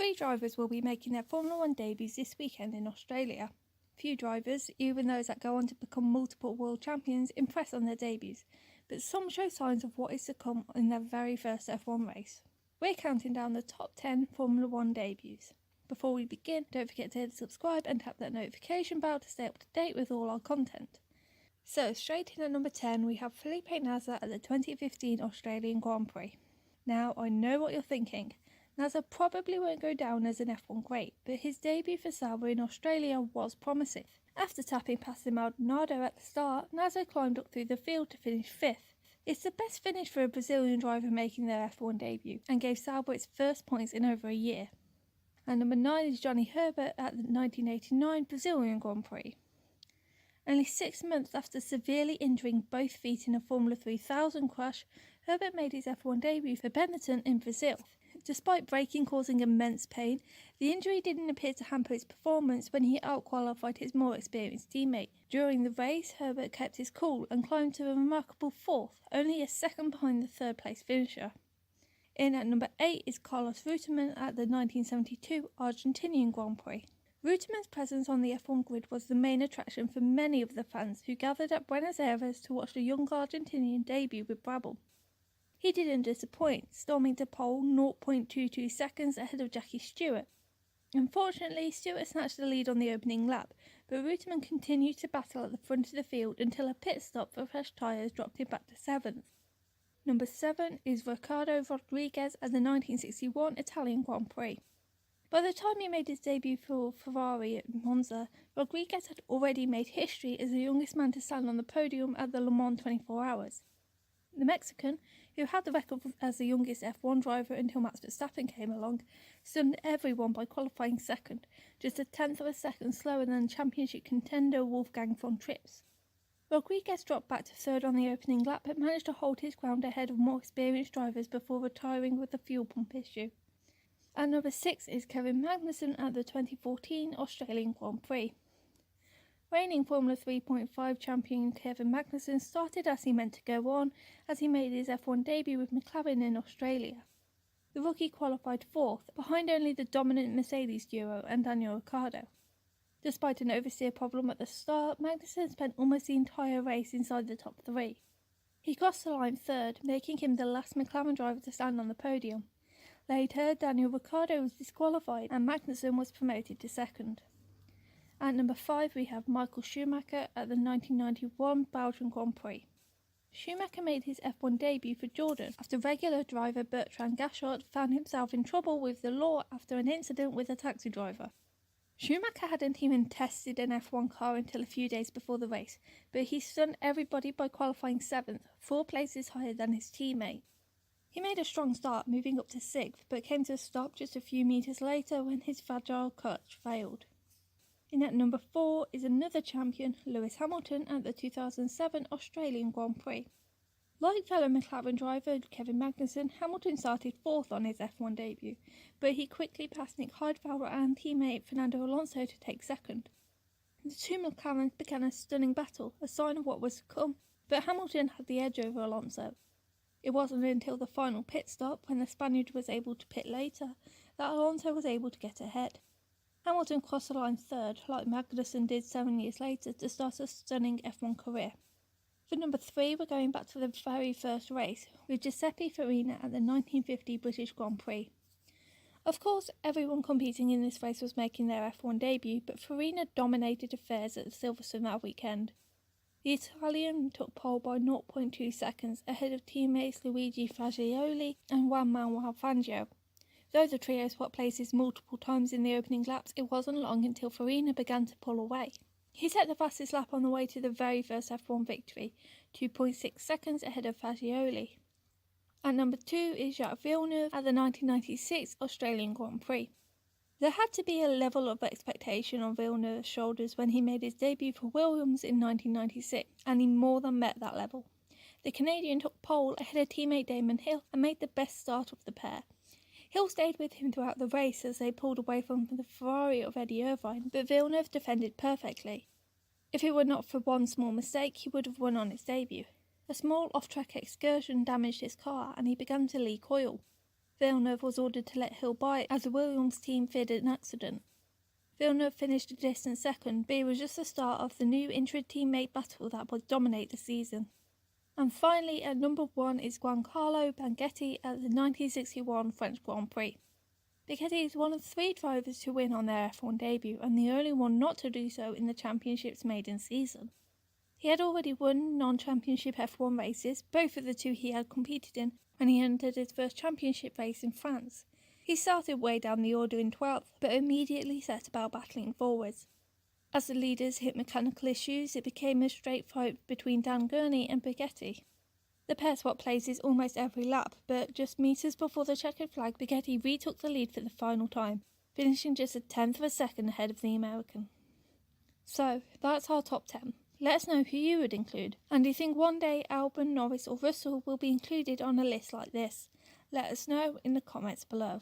3 drivers will be making their Formula 1 debuts this weekend in Australia. Few drivers, even those that go on to become multiple world champions, impress on their debuts, but some show signs of what is to come in their very first F1 race. We're counting down the top 10 Formula 1 debuts. Before we begin, don't forget to hit subscribe and tap that notification bell to stay up to date with all our content. So, straight in at number 10, we have Felipe Nasr at the 2015 Australian Grand Prix. Now, I know what you're thinking. Nasr probably won't go down as an F1 great, but his debut for Sauber in Australia was promising. After tapping past the Maldonado at the start, Nasr climbed up through the field to finish 5th. It's the best finish for a Brazilian driver making their F1 debut, and gave Sauber its first points in over a year. And number 9 is Johnny Herbert at the 1989 Brazilian Grand Prix. Only 6 months after severely injuring both feet in a Formula 3000 crash, Herbert made his F1 debut for Benetton in Brazil. Despite braking causing immense pain, the injury didn't appear to hamper his performance when he outqualified his more experienced teammate. During the race, Herbert kept his cool and climbed to a remarkable 4th, only a second behind the 3rd place finisher. In at number 8 is Carlos Reutimann at the 1972 Argentinian Grand Prix. Reutimann's presence on the F1 grid was the main attraction for many of the fans who gathered at Buenos Aires to watch the young Argentinian debut with Brabham. He didn't disappoint, storming to pole 0.22 seconds ahead of Jackie Stewart. Unfortunately, Stewart snatched the lead on the opening lap, but Reutimann continued to battle at the front of the field until a pit stop for fresh tyres dropped him back to 7th. Number 7 is Ricardo Rodriguez at the 1961 Italian Grand Prix. By the time he made his debut for Ferrari at Monza, Rodriguez had already made history as the youngest man to stand on the podium at the Le Mans 24 Hours. The Mexican, who had the record as the youngest F1 driver until Max Verstappen came along, stunned everyone by qualifying 2nd, just a tenth of a second slower than championship contender Wolfgang von Trips. Rodriguez dropped back to 3rd on the opening lap but managed to hold his ground ahead of more experienced drivers before retiring with a fuel pump issue. At number 6 is Kevin Magnussen at the 2014 Australian Grand Prix. Reigning Formula 3.5 champion Kevin Magnussen started as he meant to go on, as he made his F1 debut with McLaren in Australia. The rookie qualified 4th, behind only the dominant Mercedes duo and Daniel Ricciardo. Despite an oversteer problem at the start, Magnussen spent almost the entire race inside the top 3. He crossed the line 3rd, making him the last McLaren driver to stand on the podium. Later, Daniel Ricciardo was disqualified and Magnussen was promoted to 2nd. At number 5 we have Michael Schumacher at the 1991 Belgian Grand Prix. Schumacher made his F1 debut for Jordan after regular driver Bertrand Gachot found himself in trouble with the law after an incident with a taxi driver. Schumacher hadn't even tested an F1 car until a few days before the race, but he stunned everybody by qualifying 7th, 4 places higher than his teammate. He made a strong start, moving up to 6th, but came to a stop just a few metres later when his fragile clutch failed. In at number 4 is another champion, Lewis Hamilton, at the 2007 Australian Grand Prix. Like fellow McLaren driver Kevin Magnussen, Hamilton started 4th on his F1 debut, but he quickly passed Nick Heidfeld and teammate Fernando Alonso to take 2nd. The two McLarens began a stunning battle, a sign of what was to come, but Hamilton had the edge over Alonso. It wasn't until the final pit stop, when the Spaniard was able to pit later, that Alonso was able to get ahead. Hamilton crossed the line 3rd, like Magnussen did 7 years later, to start a stunning F1 career. For number 3, we're going back to the very first race, with Giuseppe Farina at the 1950 British Grand Prix. Of course, everyone competing in this race was making their F1 debut, but Farina dominated affairs at Silverstone that weekend. The Italian took pole by 0.2 seconds ahead of teammates Luigi Fagioli and Juan Manuel Fangio. Though the trio swapped places multiple times in the opening laps, it wasn't long until Farina began to pull away. He set the fastest lap on the way to the very first F1 victory, 2.6 seconds ahead of Fagioli. At number 2 is Jacques Villeneuve at the 1996 Australian Grand Prix. There had to be a level of expectation on Villeneuve's shoulders when he made his debut for Williams in 1996, and he more than met that level. The Canadian took pole ahead of teammate Damon Hill and made the best start of the pair. Hill stayed with him throughout the race as they pulled away from the Ferrari of Eddie Irvine, but Villeneuve defended perfectly. If it were not for one small mistake, he would have won on his debut. A small off-track excursion damaged his car and he began to leak oil. Villeneuve was ordered to let Hill by as the Williams team feared an accident. Villeneuve finished a distant second, but it was just the start of the new intra-teammate battle that would dominate the season. And finally, at number 1 is Giancarlo Baghetti at the 1961 French Grand Prix. Baghetti is one of 3 drivers to win on their F1 debut, and the only one not to do so in the championship's maiden season. He had already won non-championship F1 races, both of the 2 he had competed in, when he entered his first championship race in France. He started way down the order in 12th, but immediately set about battling forwards. As the leaders hit mechanical issues, it became a straight fight between Dan Gurney and Baghetti. The pair swapped places almost every lap, but just metres before the checkered flag, Baghetti retook the lead for the final time, finishing just a tenth of a second ahead of the American. So, that's our top 10. Let us know who you would include, and do you think one day Albon, Norris or Russell will be included on a list like this? Let us know in the comments below.